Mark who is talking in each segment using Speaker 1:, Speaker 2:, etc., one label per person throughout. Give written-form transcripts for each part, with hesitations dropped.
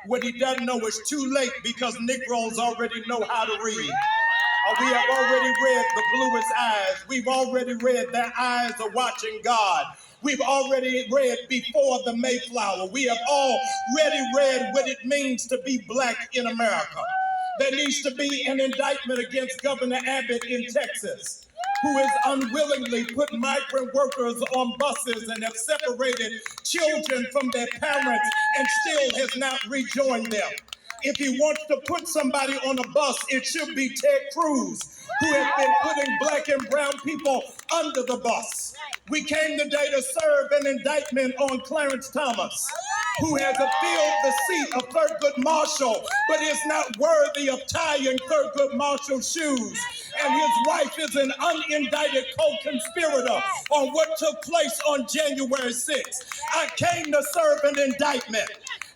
Speaker 1: What he doesn't know is too late because Negroes already know how to read. We have already read the bluest eyes. We've already read their eyes are watching God. We've already read before the Mayflower. We have already read what it means to be black in America. There needs to be an indictment against Governor Abbott in Texas, who has unwillingly put migrant workers on buses and have separated children from their parents and still has not rejoined them. If he wants to put somebody on a bus, it should be Ted Cruz, who has been putting black and brown people under the bus. We came today to serve an indictment on Clarence Thomas, who has filled the seat of Thurgood Marshall, but is not worthy of tying Thurgood Marshall's shoes. And his wife is an unindicted co-conspirator on what took place on January 6th. I came to serve an indictment.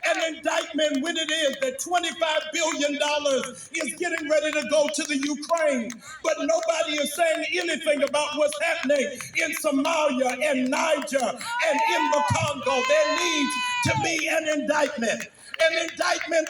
Speaker 1: An indictment when it is that $25 billion is getting ready to go to the Ukraine, but nobody is saying anything about what's happening in Somalia and Niger and in the Congo. There needs to be an indictment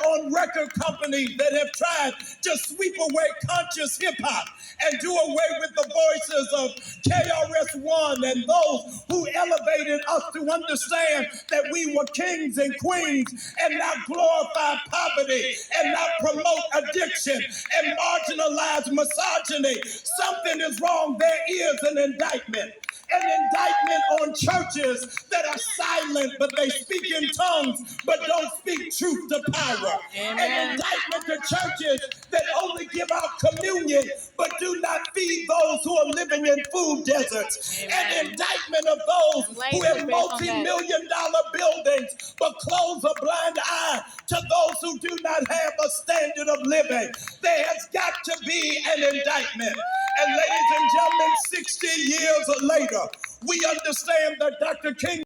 Speaker 1: on record companies that have tried to sweep away conscious hip-hop and do away with the voices of KRS-One and those who elevated us to understand that we were kings and queens and not glorify poverty and not promote addiction and marginalize misogyny. Something is wrong. There is an indictment. An indictment on churches that are silent, but they speak in tongues, but don't speak truth to power. Amen. An indictment to churches that only give out communion, but do not feed those who are living in food deserts. Amen. An indictment of those who have multi-million-dollar buildings, but close a blind eye to those who do not have a standard of living. There has got to be an indictment. And ladies and gentlemen, 60 years later, we understand that Dr. King